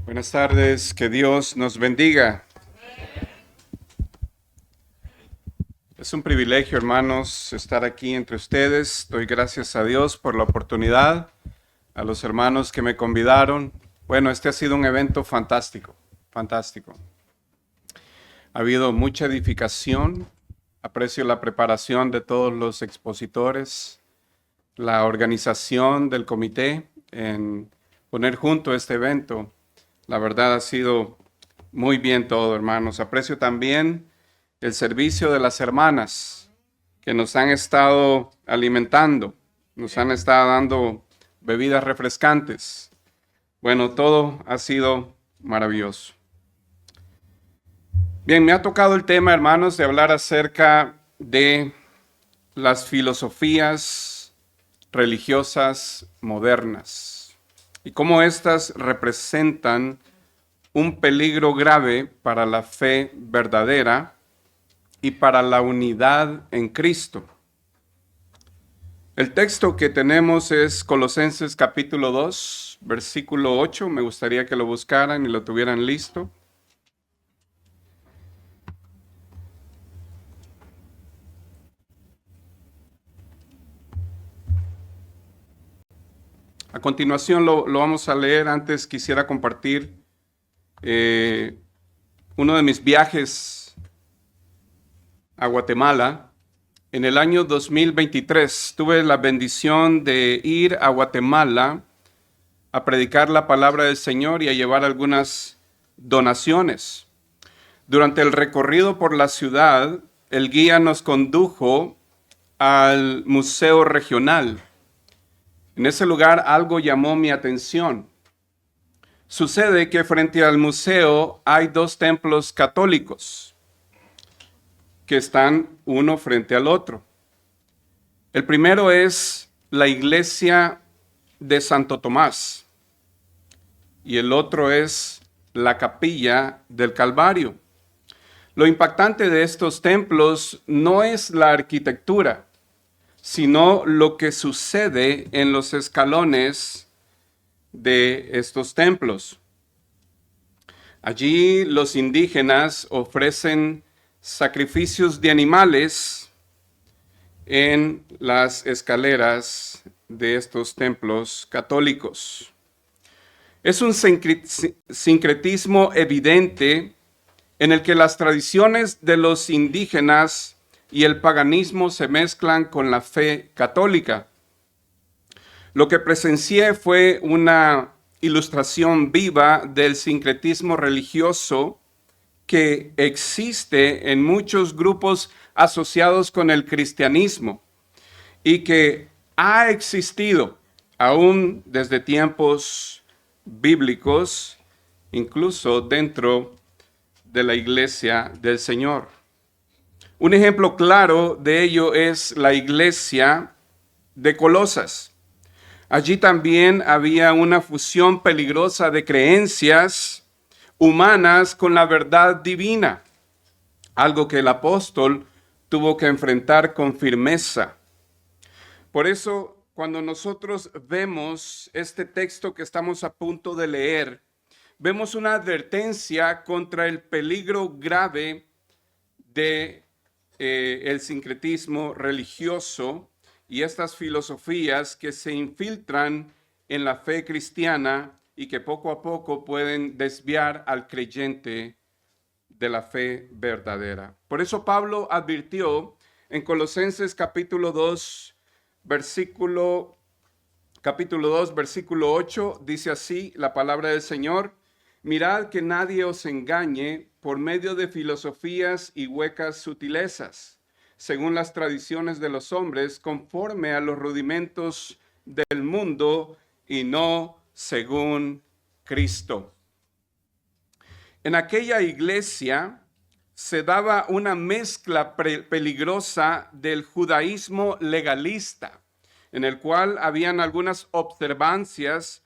Buenas tardes, que Dios nos bendiga. Es un privilegio, hermanos, estar aquí entre ustedes. Doy gracias a Dios por la oportunidad, a los hermanos que me convidaron. Bueno, este ha sido un evento fantástico, fantástico. Ha habido mucha edificación. Aprecio la preparación de todos los expositores, la organización del comité en poner junto este evento. La verdad ha sido muy bien todo, hermanos. Aprecio también el servicio de las hermanas que nos han estado alimentando, nos han estado dando bebidas refrescantes. Bueno, todo ha sido maravilloso. Bien, me ha tocado el tema, hermanos, de hablar acerca de las filosofías religiosas modernas y cómo éstas representan un peligro grave para la fe verdadera y para la unidad en Cristo. El texto que tenemos es Colosenses capítulo 2, versículo 8. Me gustaría que lo buscaran y lo tuvieran listo. A continuación lo vamos a leer. Antes quisiera compartir uno de mis viajes a Guatemala. En el año 2023 tuve la bendición de ir a Guatemala a predicar la palabra del Señor y a llevar algunas donaciones. Durante el recorrido por la ciudad, el guía nos condujo al Museo Regional. En ese lugar algo llamó mi atención. Sucede que frente al museo hay dos templos católicos que están uno frente al otro. El primero es la iglesia de Santo Tomás y el otro es la capilla del Calvario. Lo impactante de estos templos no es la arquitectura, sino lo que sucede en los escalones de estos templos. Allí los indígenas ofrecen sacrificios de animales en las escaleras de estos templos católicos. Es un sincretismo evidente en el que las tradiciones de los indígenas y el paganismo se mezclan con la fe católica. Lo que presencié fue una ilustración viva del sincretismo religioso que existe en muchos grupos asociados con el cristianismo y que ha existido aún desde tiempos bíblicos, incluso dentro de la iglesia del Señor. Un ejemplo claro de ello es la iglesia de Colosas. Allí también había una fusión peligrosa de creencias humanas con la verdad divina, algo que el apóstol tuvo que enfrentar con firmeza. Por eso, cuando nosotros vemos este texto que estamos a punto de leer, vemos una advertencia contra el peligro grave de el sincretismo religioso y estas filosofías que se infiltran en la fe cristiana y que poco a poco pueden desviar al creyente de la fe verdadera. Por eso Pablo advirtió en Colosenses capítulo 2, versículo 8, dice así la palabra del Señor: mirad que nadie os engañe por medio de filosofías y huecas sutilezas, según las tradiciones de los hombres, conforme a los rudimentos del mundo y no según Cristo. En aquella iglesia se daba una mezcla peligrosa del judaísmo legalista, en el cual habían algunas observancias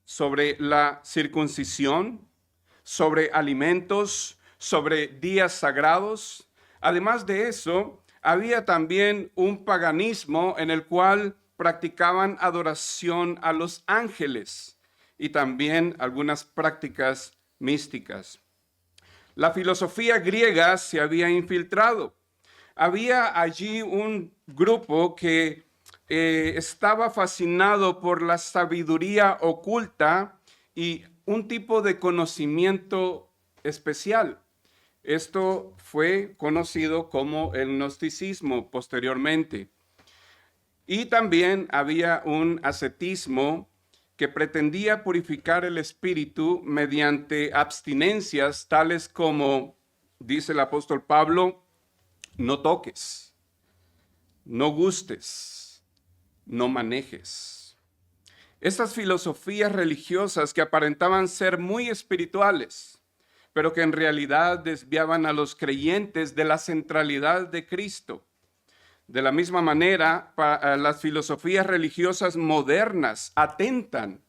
sobre la circuncisión, sobre alimentos, sobre días sagrados. Además de eso, había también un paganismo en el cual practicaban adoración a los ángeles. y también algunas prácticas místicas. La filosofía griega se había infiltrado. Había allí un grupo que estaba fascinado por la sabiduría oculta y un tipo de conocimiento especial. Esto fue conocido como el gnosticismo posteriormente. Y también había un ascetismo que pretendía purificar el espíritu mediante abstinencias tales como, dice el apóstol Pablo, no toques, no gustes, no manejes. Estas filosofías religiosas que aparentaban ser muy espirituales, pero que en realidad desviaban a los creyentes de la centralidad de Cristo. De la misma manera, las filosofías religiosas modernas atentan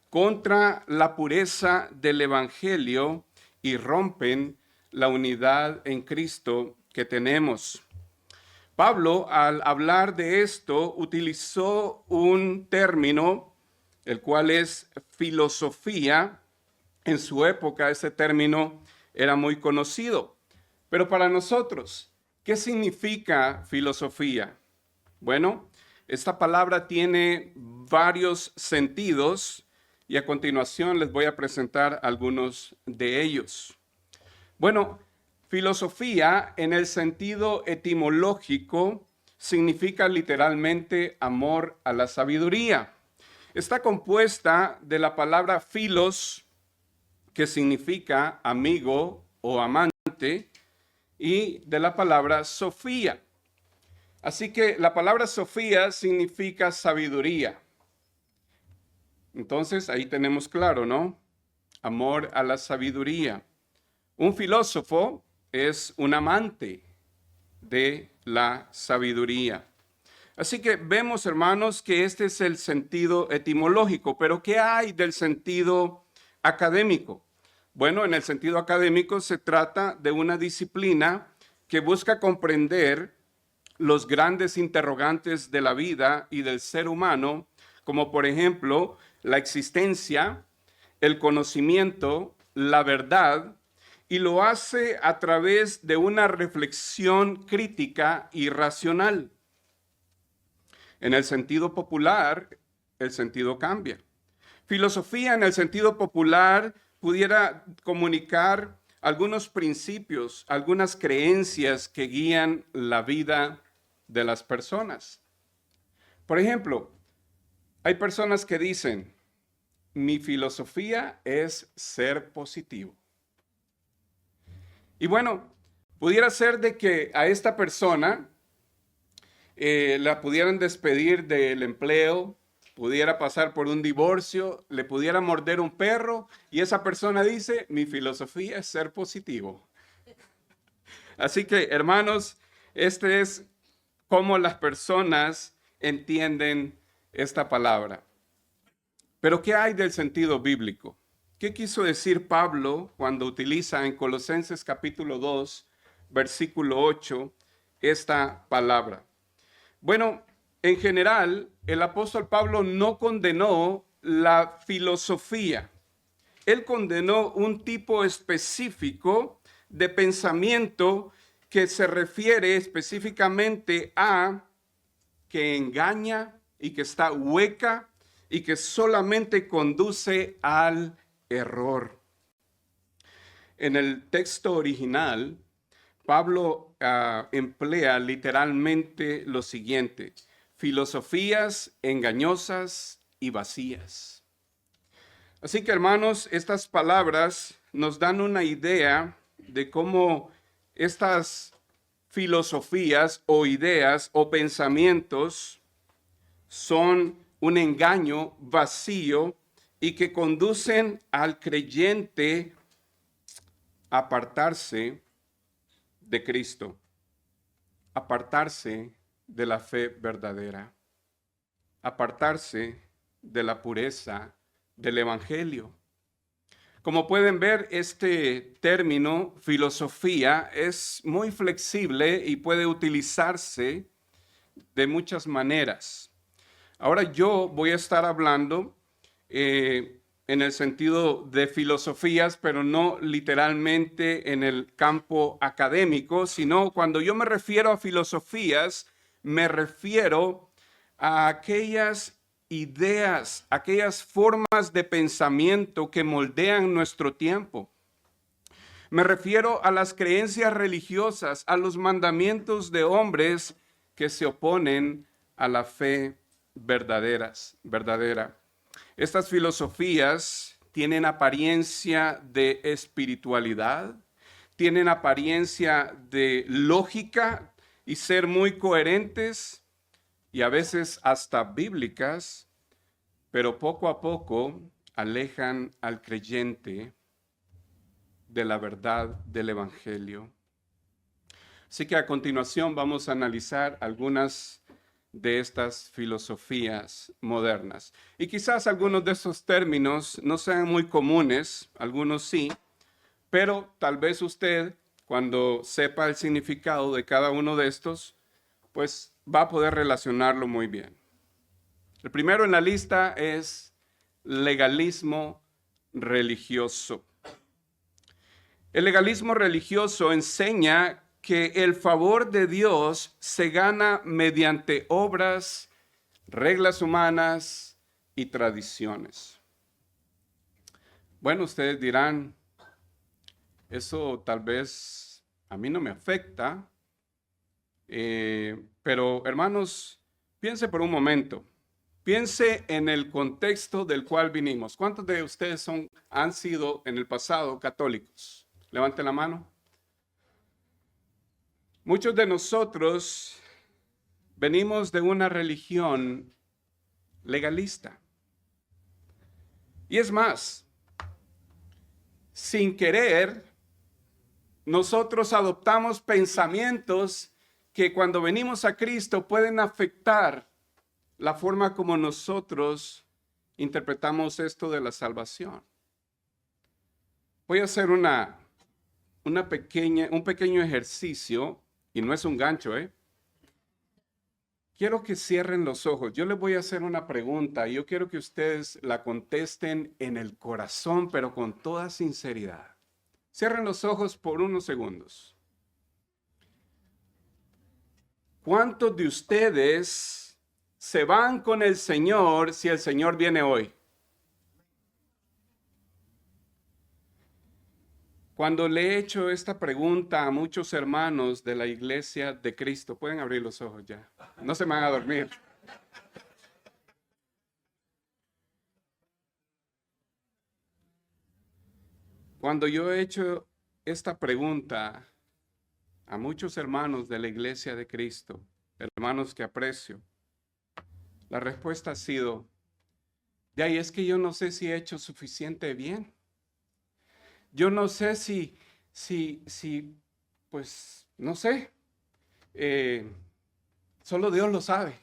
contra la pureza del Evangelio y rompen la unidad en Cristo que tenemos. Pablo, al hablar de esto, utilizó un término, el cual es filosofía. En su época ese término era muy conocido. Pero para nosotros, ¿qué significa filosofía? Bueno, esta palabra tiene varios sentidos y a continuación les voy a presentar algunos de ellos. Bueno, filosofía en el sentido etimológico significa literalmente amor a la sabiduría. Está compuesta de la palabra philos, que significa amigo o amante, y de la palabra sofía. Así que la palabra sofía significa sabiduría. Entonces ahí tenemos claro, ¿no? Amor a la sabiduría. Un filósofo es un amante de la sabiduría. Así que vemos, hermanos, que este es el sentido etimológico, pero ¿qué hay del sentido académico? Bueno, en el sentido académico se trata de una disciplina que busca comprender los grandes interrogantes de la vida y del ser humano, como por ejemplo la existencia, el conocimiento, la verdad, y lo hace a través de una reflexión crítica y racional. En el sentido popular, el sentido cambia. Filosofía en el sentido popular pudiera comunicar algunos principios, algunas creencias que guían la vida de las personas. Por ejemplo, hay personas que dicen, mi filosofía es ser positivo. Y bueno, pudiera ser de que a esta persona la pudieran despedir del empleo, pudiera pasar por un divorcio, le pudiera morder un perro y esa persona dice, mi filosofía es ser positivo. Así que, hermanos, este es cómo las personas entienden esta palabra. Pero ¿qué hay del sentido bíblico? ¿Qué quiso decir Pablo cuando utiliza en Colosenses capítulo 2, versículo 8, esta palabra? Bueno, en general, el apóstol Pablo no condenó la filosofía. Él condenó un tipo específico de pensamiento que se refiere específicamente a que engaña y que está hueca y que solamente conduce al error. En el texto original, Pablo emplea literalmente lo siguiente: filosofías engañosas y vacías. Así que, hermanos, estas palabras nos dan una idea de cómo estas filosofías o ideas o pensamientos son un engaño vacío y que conducen al creyente a apartarse de Cristo, apartarse de la fe verdadera, apartarse de la pureza del Evangelio. Como pueden ver, este término filosofía es muy flexible y puede utilizarse de muchas maneras. Ahora yo voy a estar hablando en el sentido de filosofías, pero no literalmente en el campo académico, sino cuando yo me refiero a filosofías, me refiero a aquellas ideas, aquellas formas de pensamiento que moldean nuestro tiempo. Me refiero a las creencias religiosas, a los mandamientos de hombres que se oponen a la fe verdadera. Estas filosofías tienen apariencia de espiritualidad, tienen apariencia de lógica y ser muy coherentes y a veces hasta bíblicas, pero poco a poco alejan al creyente de la verdad del Evangelio. Así que a continuación vamos a analizar algunas de estas filosofías modernas. Y quizás algunos de esos términos no sean muy comunes, algunos sí, pero tal vez usted, cuando sepa el significado de cada uno de estos, pues va a poder relacionarlo muy bien. El primero en la lista es legalismo religioso. El legalismo religioso enseña que el favor de Dios se gana mediante obras, reglas humanas y tradiciones. Bueno, ustedes dirán, eso tal vez a mí no me afecta, pero hermanos, piense por un momento. Piense en el contexto del cual vinimos. ¿Cuántos de ustedes han sido en el pasado católicos? Levanten la mano. Muchos de nosotros venimos de una religión legalista. Y es más, sin querer, nosotros adoptamos pensamientos que cuando venimos a Cristo pueden afectar la forma como nosotros interpretamos esto de la salvación. Voy a hacer un pequeño ejercicio, y no es un gancho, ¿eh? Quiero que cierren los ojos. Yo les voy a hacer una pregunta y yo quiero que ustedes la contesten en el corazón, pero con toda sinceridad. Cierren los ojos por unos segundos. ¿Cuántos de ustedes se van con el Señor si el Señor viene hoy? Cuando le he hecho esta pregunta a muchos hermanos de la iglesia de Cristo, pueden abrir los ojos ya, no se van a dormir. Cuando yo he hecho esta pregunta a muchos hermanos de la iglesia de Cristo, hermanos que aprecio, la respuesta ha sido, de ahí es que yo no sé si he hecho suficiente bien. Yo no sé pues, no sé. Solo Dios lo sabe.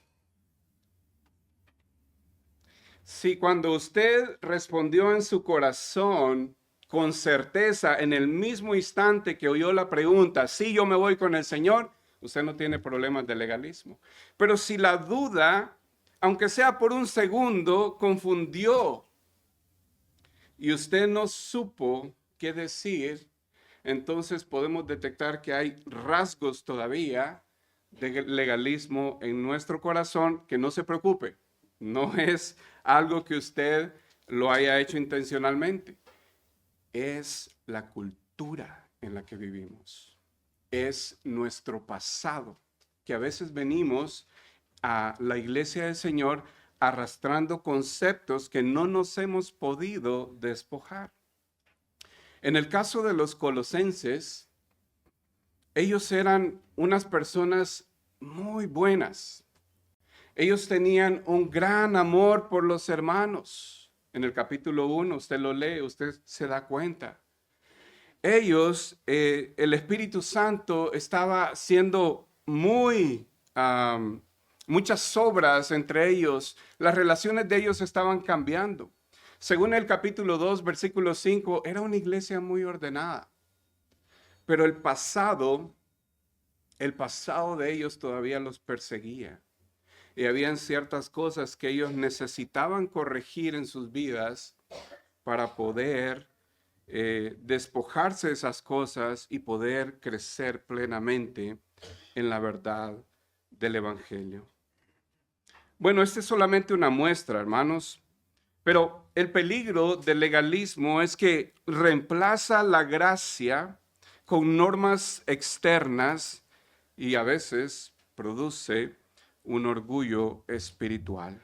Si cuando usted respondió en su corazón con certeza en el mismo instante que oyó la pregunta, sí, yo me voy con el Señor, usted no tiene problemas de legalismo. Pero si la duda, aunque sea por un segundo, confundió y usted no supo qué decir, entonces podemos detectar que hay rasgos todavía de legalismo en nuestro corazón, que no se preocupe, no es algo que usted lo haya hecho intencionalmente, es la cultura en la que vivimos, es nuestro pasado, que a veces venimos a la iglesia del Señor arrastrando conceptos que no nos hemos podido despojar. En el caso de los colosenses, ellos eran unas personas muy buenas. Ellos tenían un gran amor por los hermanos. En el capítulo 1, usted lo lee, usted se da cuenta. Ellos, el Espíritu Santo estaba haciendo muchas obras entre ellos. Las relaciones de ellos estaban cambiando. Según el capítulo 2, versículo 5, era una iglesia muy ordenada. Pero el pasado de ellos todavía los perseguía. Y habían ciertas cosas que ellos necesitaban corregir en sus vidas para poder despojarse de esas cosas y poder crecer plenamente en la verdad del Evangelio. Bueno, esta es solamente una muestra, hermanos, pero el peligro del legalismo es que reemplaza la gracia con normas externas y a veces produce un orgullo espiritual.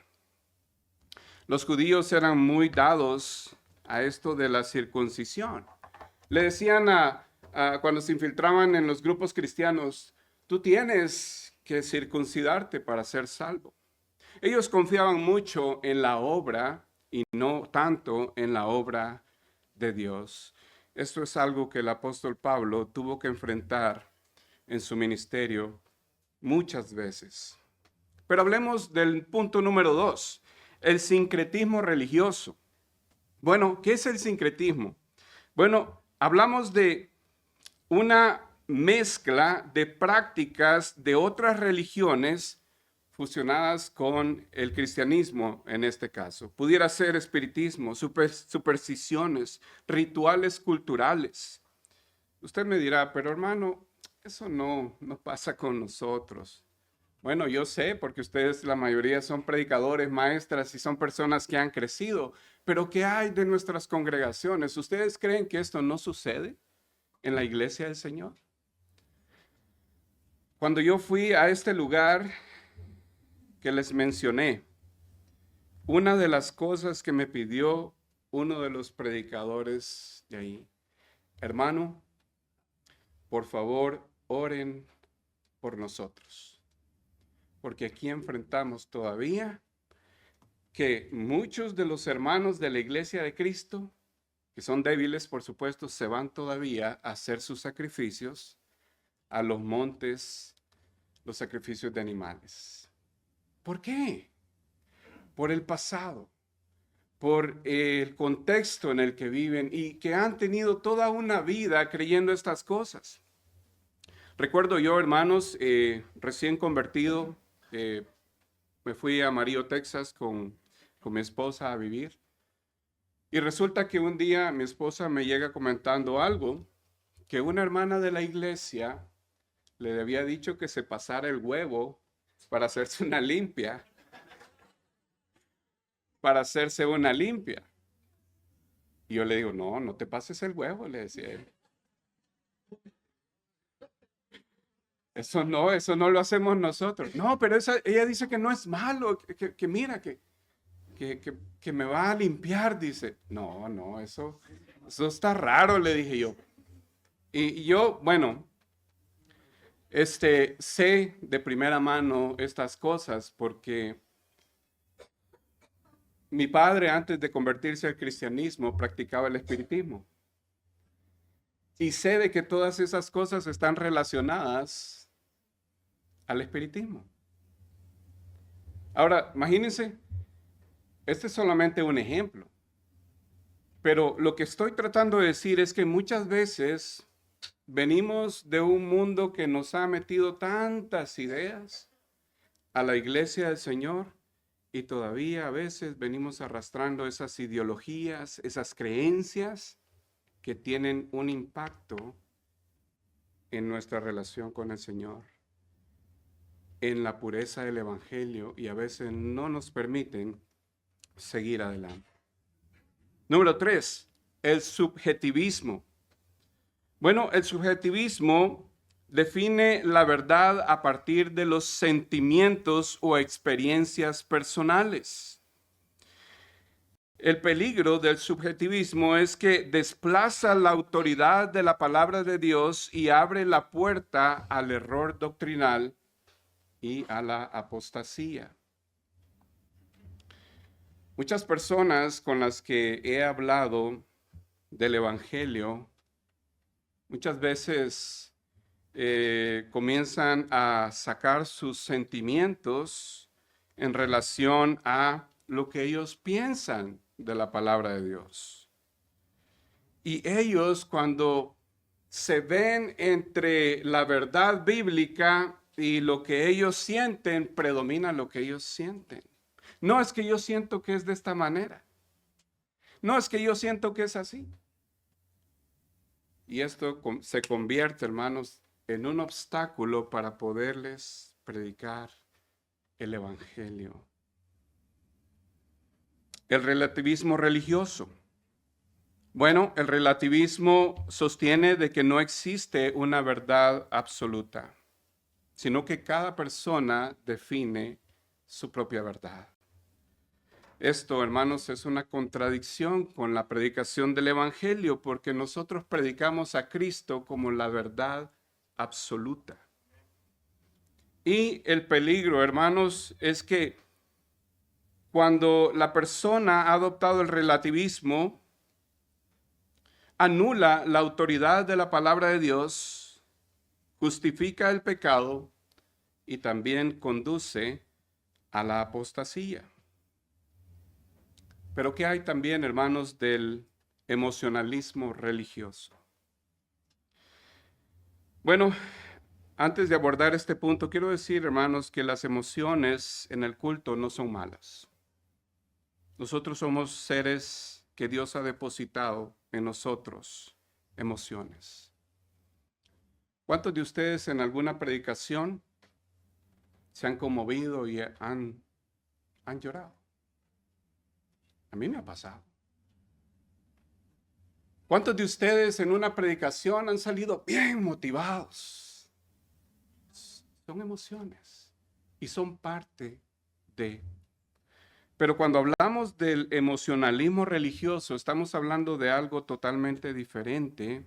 Los judíos eran muy dados a esto de la circuncisión. Le decían cuando se infiltraban en los grupos cristianos, tú tienes que circuncidarte para ser salvo. Ellos confiaban mucho en la obra y no tanto en la obra de Dios. Esto es algo que el apóstol Pablo tuvo que enfrentar en su ministerio muchas veces. Pero hablemos del punto número 2, el sincretismo religioso. Bueno, ¿qué es el sincretismo? Bueno, hablamos de una mezcla de prácticas de otras religiones fusionadas con el cristianismo en este caso. Pudiera ser espiritismo, supersticiones, rituales culturales. Usted me dirá, pero hermano, eso no pasa con nosotros. Bueno, yo sé, porque ustedes, la mayoría son predicadores, maestras y son personas que han crecido, pero ¿qué hay de nuestras congregaciones? ¿Ustedes creen que esto no sucede en la iglesia del Señor? Cuando yo fui a este lugar que les mencioné, una de las cosas que me pidió uno de los predicadores de ahí, hermano, por favor, oren por nosotros, porque aquí enfrentamos todavía que muchos de los hermanos de la iglesia de Cristo, que son débiles, por supuesto, se van todavía a hacer sus sacrificios a los montes, los sacrificios de animales. ¿Por qué? Por el pasado, por el contexto en el que viven y que han tenido toda una vida creyendo estas cosas. Recuerdo yo, hermanos, recién convertido, me fui a Amarillo, Texas con mi esposa a vivir. Y resulta que un día mi esposa me llega comentando algo que una hermana de la iglesia le había dicho que se pasara el huevo para hacerse una limpia. Para hacerse una limpia. Y yo le digo, no te pases el huevo, le decía él. Eso no lo hacemos nosotros. No, pero ella dice que no es malo, que mira, que me va a limpiar, dice. No, eso está raro, le dije yo. Y yo, bueno, sé de primera mano estas cosas porque mi padre, antes de convertirse al cristianismo, practicaba el espiritismo. Y sé de que todas esas cosas están relacionadas al espiritismo. Ahora, imagínense, este es solamente un ejemplo. Pero lo que estoy tratando de decir es que muchas veces venimos de un mundo que nos ha metido tantas ideas a la iglesia del Señor y todavía a veces venimos arrastrando esas ideologías, esas creencias que tienen un impacto en nuestra relación con el Señor, en la pureza del Evangelio y a veces no nos permiten seguir adelante. Número 3, el subjetivismo. Bueno, el subjetivismo define la verdad a partir de los sentimientos o experiencias personales. El peligro del subjetivismo es que desplaza la autoridad de la palabra de Dios y abre la puerta al error doctrinal y a la apostasía. Muchas personas con las que he hablado del Evangelio, muchas veces comienzan a sacar sus sentimientos en relación a lo que ellos piensan de la palabra de Dios. Y ellos, cuando se ven entre la verdad bíblica y lo que ellos sienten, predomina lo que ellos sienten. No es que yo siento que es de esta manera. No, es que yo siento que es así. Y esto se convierte, hermanos, en un obstáculo para poderles predicar el Evangelio. El relativismo religioso. Bueno, el relativismo sostiene de que no existe una verdad absoluta, sino que cada persona define su propia verdad. Esto, hermanos, es una contradicción con la predicación del Evangelio, porque nosotros predicamos a Cristo como la verdad absoluta. Y el peligro, hermanos, es que cuando la persona ha adoptado el relativismo, anula la autoridad de la palabra de Dios, justifica el pecado y también conduce a la apostasía. Pero ¿qué hay también, hermanos, del emocionalismo religioso? Bueno, antes de abordar este punto, quiero decir, hermanos, que las emociones en el culto no son malas. Nosotros somos seres que Dios ha depositado en nosotros emociones. ¿Cuántos de ustedes en alguna predicación se han conmovido y han llorado? A mí me ha pasado. ¿Cuántos de ustedes en una predicación han salido bien motivados? Son emociones y son parte de. Pero cuando hablamos del emocionalismo religioso, estamos hablando de algo totalmente diferente,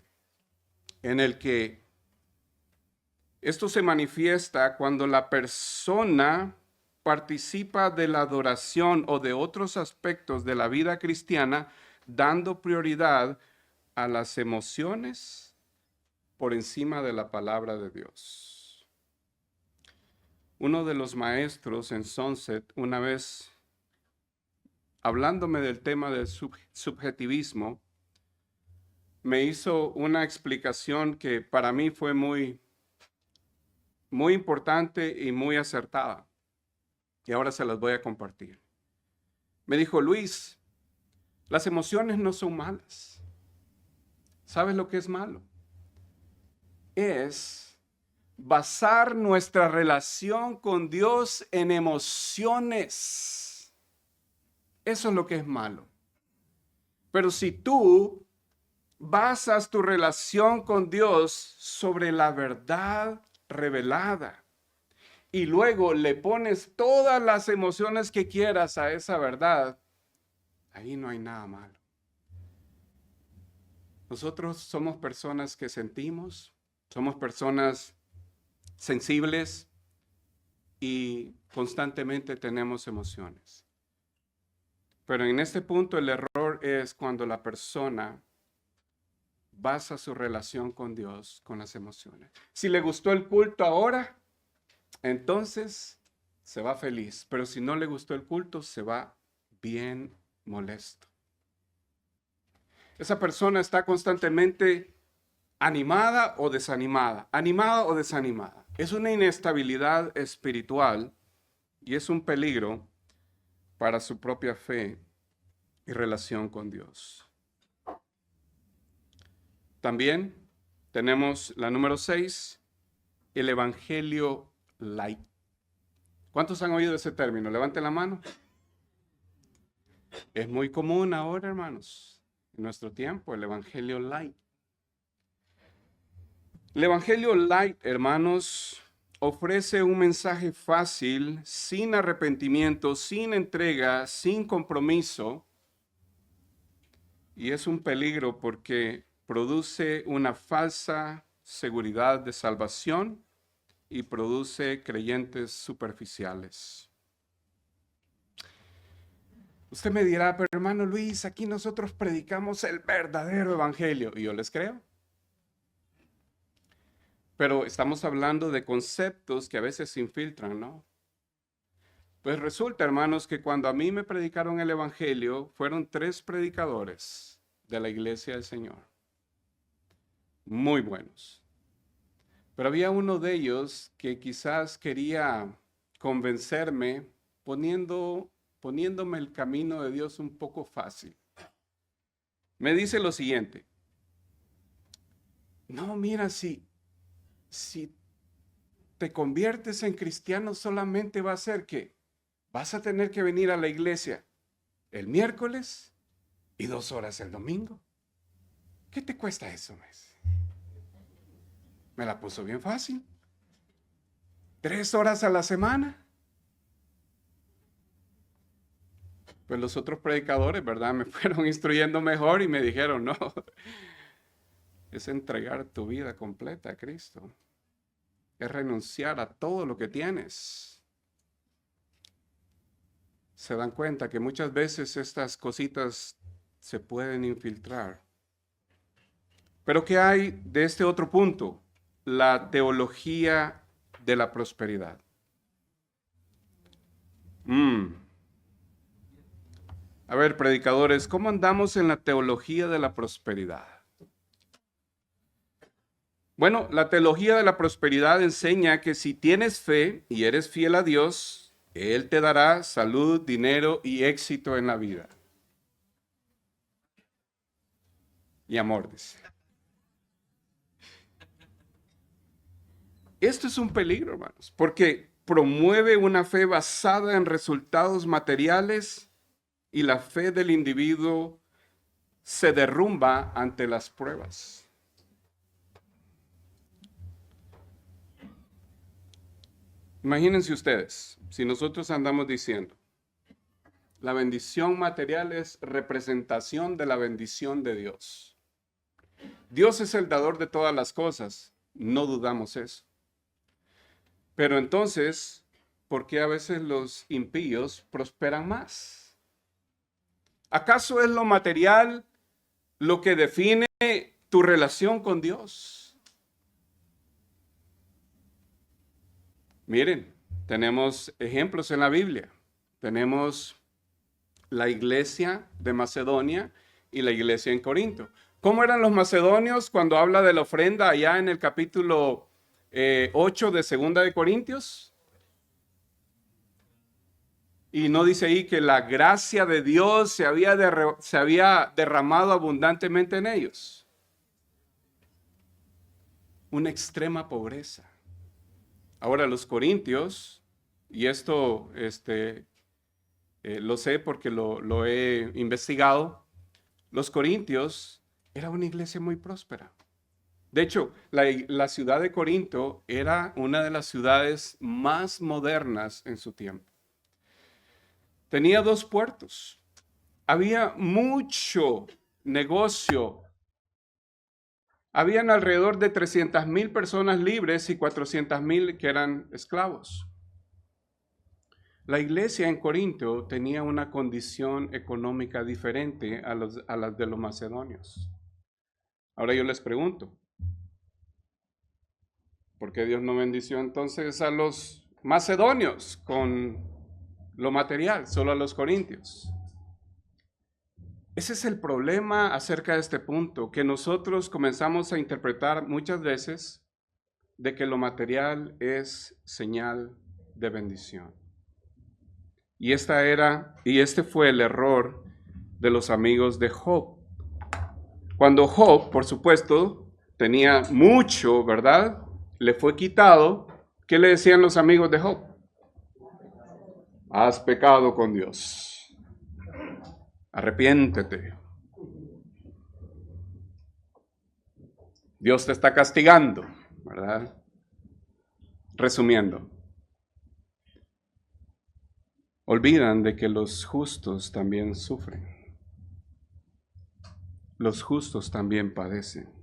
en el que esto se manifiesta cuando la persona participa de la adoración o de otros aspectos de la vida cristiana, dando prioridad a las emociones por encima de la palabra de Dios. Uno de los maestros en Sunset, una vez hablándome del tema del subjetivismo, me hizo una explicación que para mí fue muy importante y muy acertada. Y ahora se las voy a compartir. Me dijo: Luis, las emociones no son malas. ¿Sabes lo que es malo? Es basar nuestra relación con Dios en emociones. Eso es lo que es malo. Pero si tú basas tu relación con Dios sobre la verdad revelada y luego le pones todas las emociones que quieras a esa verdad, ahí no hay nada malo. Nosotros somos personas que sentimos, somos personas sensibles y constantemente tenemos emociones. Pero en este punto el error es cuando la persona basa su relación con Dios con las emociones. Si le gustó el culto ahora, entonces se va feliz. Pero si no le gustó el culto, se va bien molesto. Esa persona está constantemente animada o desanimada, animada o desanimada. Es una inestabilidad espiritual y es un peligro para su propia fe y relación con Dios. También tenemos la número 6, el Evangelio light. ¿Cuántos han oído ese término? Levanten la mano. Es muy común ahora, hermanos, en nuestro tiempo, el Evangelio light. El Evangelio light, hermanos, ofrece un mensaje fácil, sin arrepentimiento, sin entrega, sin compromiso. Y es un peligro porque produce una falsa seguridad de salvación y produce creyentes superficiales. Usted me dirá: pero hermano Luis, aquí nosotros predicamos el verdadero evangelio. Y yo les creo. Pero estamos hablando de conceptos que a veces se infiltran, ¿no? Pues resulta, hermanos, que cuando a mí me predicaron el evangelio, fueron 3 predicadores de la iglesia del Señor. Muy buenos. Pero había uno de ellos que quizás quería convencerme poniéndome el camino de Dios un poco fácil. me dice lo siguiente: no, mira, si te conviertes en cristiano, solamente va a ser que vas a tener que venir a la iglesia el miércoles y 2 horas el domingo. ¿Qué te cuesta eso, mes? Me la puso bien fácil. 3 horas a la semana. Pues los otros predicadores, ¿verdad? Me fueron instruyendo mejor y me dijeron, no, es entregar tu vida completa a Cristo. Es renunciar a todo lo que tienes. Se dan cuenta que muchas veces estas cositas se pueden infiltrar. Pero ¿qué hay de este otro punto? La teología de la prosperidad. A ver, predicadores, ¿cómo andamos en la teología de la prosperidad? Bueno, la teología de la prosperidad enseña que si tienes fe y eres fiel a Dios, Él te dará salud, dinero y éxito en la vida. Y amor, dice. Esto es un peligro, hermanos, porque promueve una fe basada en resultados materiales y la fe del individuo se derrumba ante las pruebas. Imagínense ustedes, si nosotros andamos diciendo, la bendición material es representación de la bendición de Dios. Dios es el dador de todas las cosas, no dudamos eso. Pero entonces, ¿por qué a veces los impíos prosperan más? ¿Acaso es lo material lo que define tu relación con Dios? Miren, tenemos ejemplos en la Biblia. Tenemos la iglesia de Macedonia y la iglesia en Corinto. ¿Cómo eran los macedonios cuando habla de la ofrenda allá en el capítulo 8 de 2 de Corintios? Y no dice ahí que la gracia de Dios se había derramado abundantemente en ellos. Una extrema pobreza. Ahora los corintios, y esto lo sé porque lo he investigado, los corintios era una iglesia muy próspera. De hecho, la ciudad de Corinto era una de las ciudades más modernas en su tiempo. Tenía 2 puertos. Había mucho negocio. Habían alrededor de 300,000 personas libres y 400,000 que eran esclavos. La iglesia en Corinto tenía una condición económica diferente a las de los macedonios. Ahora yo les pregunto, ¿por qué Dios no bendició entonces a los macedonios con lo material, solo a los corintios? Ese es el problema acerca de este punto, que nosotros comenzamos a interpretar muchas veces de que lo material es señal de bendición. Y este fue el error de los amigos de Job. Cuando Job, por supuesto, tenía mucho, ¿verdad? Le fue quitado. ¿Qué le decían los amigos de Job? Has pecado con Dios. Arrepiéntete. Dios te está castigando, ¿verdad? Resumiendo, olvidan de que los justos también sufren. Los justos también padecen.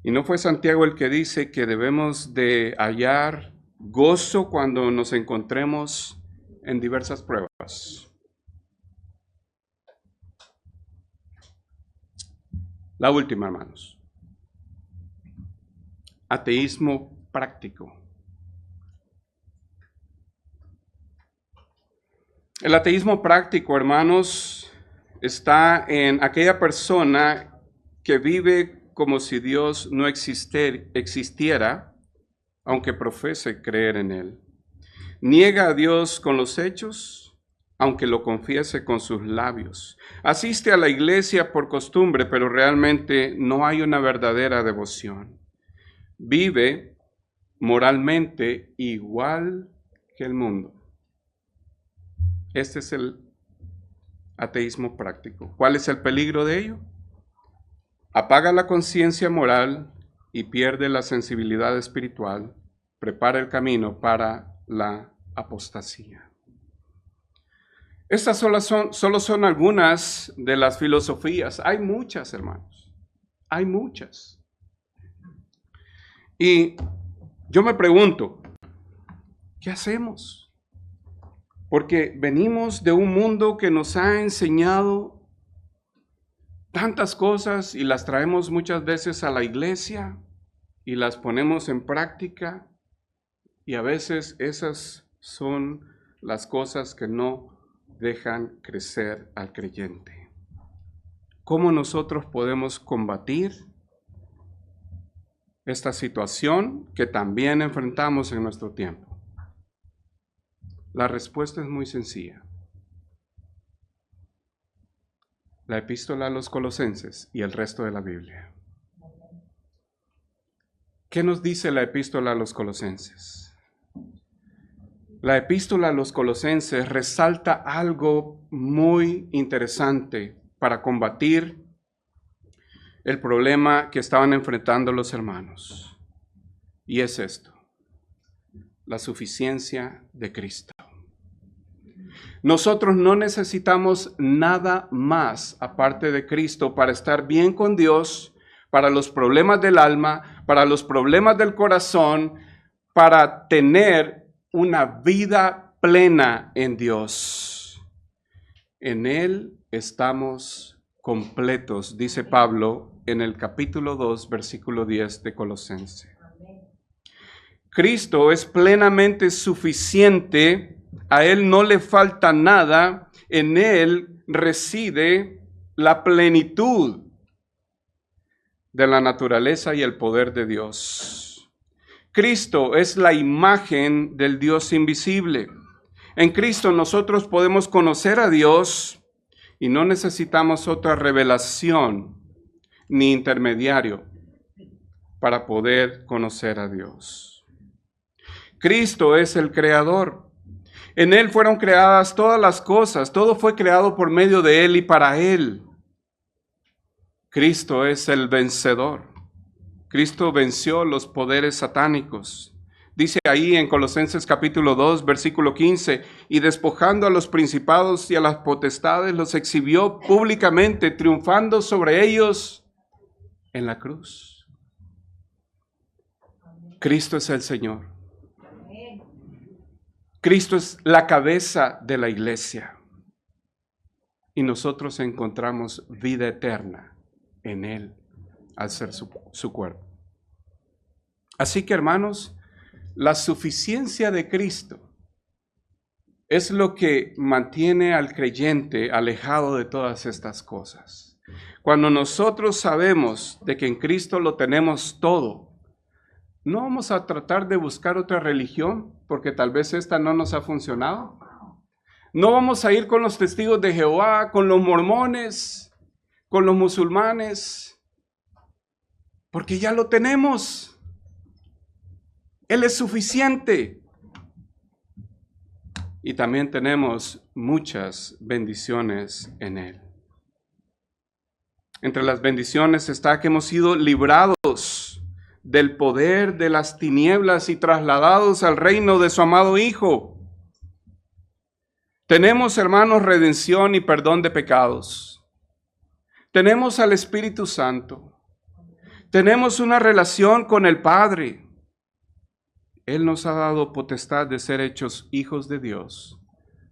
Y no fue Santiago el que dice que debemos de hallar gozo cuando nos encontremos en diversas pruebas. La última, hermanos. Ateísmo práctico. El ateísmo práctico, hermanos, está en aquella persona que vive como si Dios no existiera, aunque profese creer en Él. Niega a Dios con los hechos aunque lo confiese con sus labios. Asiste a la iglesia por costumbre, pero realmente no hay una verdadera devoción. Vive moralmente igual que el mundo. Este es el ateísmo práctico. ¿Cuál es el peligro de ello? Apaga la conciencia moral y pierde la sensibilidad espiritual. Prepara el camino para la apostasía. Estas solo son algunas de las filosofías. Hay muchas, hermanos. Hay muchas. Y yo me pregunto, ¿qué hacemos? Porque venimos de un mundo que nos ha enseñado tantas cosas y las traemos muchas veces a la iglesia y las ponemos en práctica, y a veces esas son las cosas que no dejan crecer al creyente. ¿Cómo nosotros podemos combatir esta situación que también enfrentamos en nuestro tiempo? La respuesta es muy sencilla. La epístola a los Colosenses y el resto de la Biblia. ¿Qué nos dice la epístola a los Colosenses? La epístola a los Colosenses resalta algo muy interesante para combatir el problema que estaban enfrentando los hermanos. Y es esto: la suficiencia de Cristo. Nosotros no necesitamos nada más aparte de Cristo para estar bien con Dios, para los problemas del alma, para los problemas del corazón, para tener una vida plena en Dios. En Él estamos completos, dice Pablo en el capítulo 2, versículo 10 de Colosenses. Cristo es plenamente suficiente, a Él no le falta nada, en Él reside la plenitud de la naturaleza y el poder de Dios. Cristo es la imagen del Dios invisible. En Cristo nosotros podemos conocer a Dios y no necesitamos otra revelación ni intermediario para poder conocer a Dios. Cristo es el Creador. En Él fueron creadas todas las cosas. Todo fue creado por medio de Él y para Él. Cristo es el vencedor. Cristo venció los poderes satánicos. Dice ahí en Colosenses capítulo 2, versículo 15, y despojando a los principados y a las potestades, los exhibió públicamente, triunfando sobre ellos en la cruz. Cristo es el Señor. Cristo es la cabeza de la iglesia. Y nosotros encontramos vida eterna en Él, al ser su cuerpo. Así que, hermanos, la suficiencia de Cristo es lo que mantiene al creyente alejado de todas estas cosas. Cuando nosotros sabemos de que en Cristo lo tenemos todo, no vamos a tratar de buscar otra religión porque tal vez esta no nos ha funcionado. No vamos a ir con los testigos de Jehová, con los mormones, con los musulmanes, porque ya lo tenemos. Él es suficiente. Y también tenemos muchas bendiciones en Él. Entre las bendiciones está que hemos sido librados del poder de las tinieblas y trasladados al reino de su amado Hijo. Tenemos, hermanos, redención y perdón de pecados. Tenemos al Espíritu Santo. Tenemos una relación con el Padre. Él nos ha dado potestad de ser hechos hijos de Dios,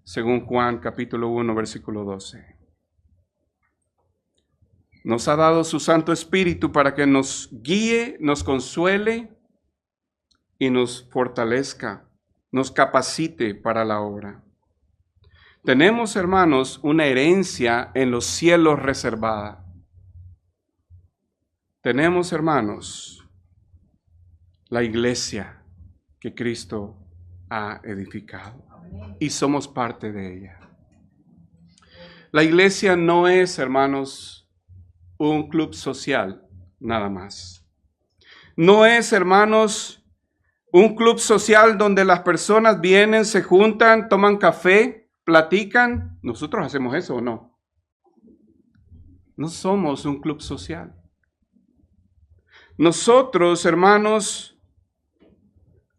según Juan capítulo 1, versículo 12. Nos ha dado su Santo Espíritu para que nos guíe, nos consuele y nos fortalezca, nos capacite para la obra. Tenemos, hermanos, una herencia en los cielos reservada. Tenemos, hermanos, la iglesia que Cristo ha edificado y somos parte de ella. La iglesia no es, hermanos, un club social, nada más. No es, hermanos, un club social donde las personas vienen, se juntan, toman café, platican. ¿Nosotros hacemos eso o no? No somos un club social. Nosotros, hermanos,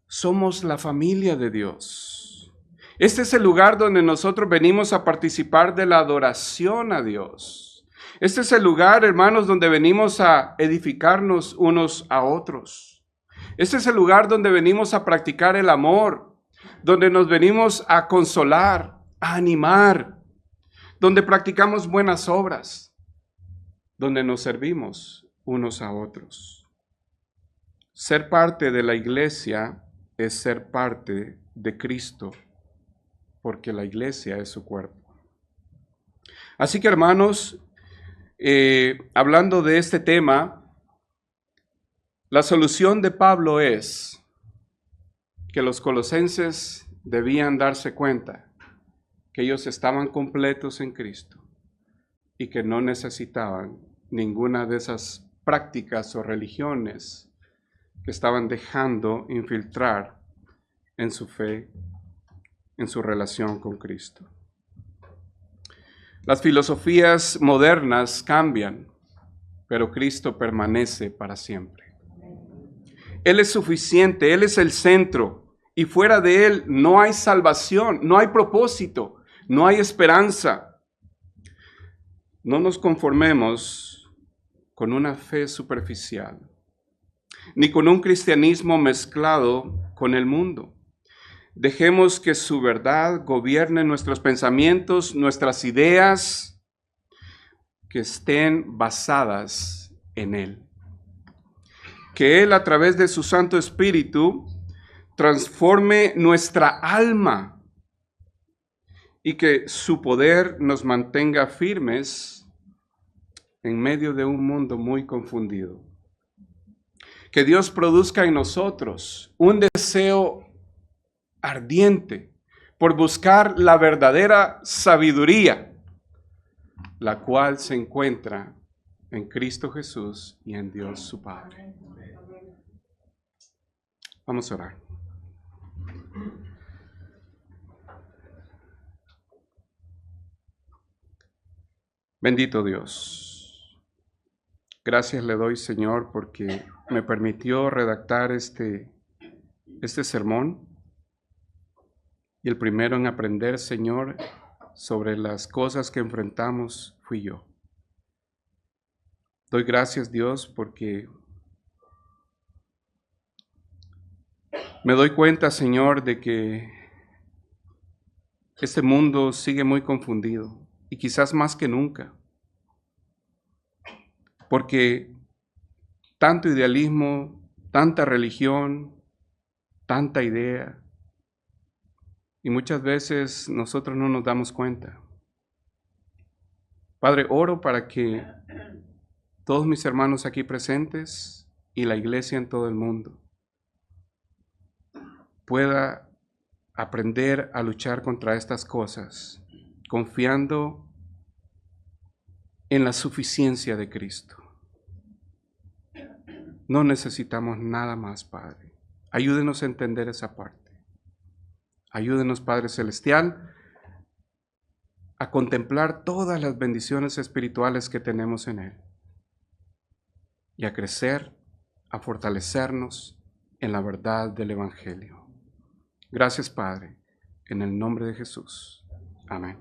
somos la familia de Dios. Este es el lugar donde nosotros venimos a participar de la adoración a Dios. Este es el lugar, hermanos, donde venimos a edificarnos unos a otros. Este es el lugar donde venimos a practicar el amor, donde nos venimos a consolar, a animar, donde practicamos buenas obras, donde nos servimos unos a otros. Ser parte de la iglesia es ser parte de Cristo, porque la iglesia es su cuerpo. Así que, hermanos, hablando de este tema, la solución de Pablo es que los colosenses debían darse cuenta que ellos estaban completos en Cristo y que no necesitaban ninguna de esas prácticas o religiones que estaban dejando infiltrar en su fe, en su relación con Cristo. Las filosofías modernas cambian, pero Cristo permanece para siempre. Él es suficiente, Él es el centro, y fuera de Él no hay salvación, no hay propósito, no hay esperanza. No nos conformemos con una fe superficial, ni con un cristianismo mezclado con el mundo. Dejemos que su verdad gobierne nuestros pensamientos, nuestras ideas, que estén basadas en Él. Que Él, a través de su Santo Espíritu, transforme nuestra alma y que su poder nos mantenga firmes en medio de un mundo muy confundido. Que Dios produzca en nosotros un deseo ardiente por buscar la verdadera sabiduría, la cual se encuentra en Cristo Jesús y en Dios su Padre. Vamos a orar. Bendito Dios. Gracias le doy, Señor, porque me permitió redactar este sermón. Y el primero en aprender, Señor, sobre las cosas que enfrentamos fui yo. Doy gracias, Dios, porque me doy cuenta, Señor, de que este mundo sigue muy confundido y quizás más que nunca, porque tanto idealismo, tanta religión, tanta idea, y muchas veces nosotros no nos damos cuenta. Padre, oro para que todos mis hermanos aquí presentes y la iglesia en todo el mundo pueda aprender a luchar contra estas cosas, confiando en la suficiencia de Cristo. No necesitamos nada más, Padre. Ayúdenos a entender esa parte. Ayúdenos, Padre Celestial, a contemplar todas las bendiciones espirituales que tenemos en Él y a crecer, a fortalecernos en la verdad del Evangelio. Gracias, Padre, en el nombre de Jesús. Amén.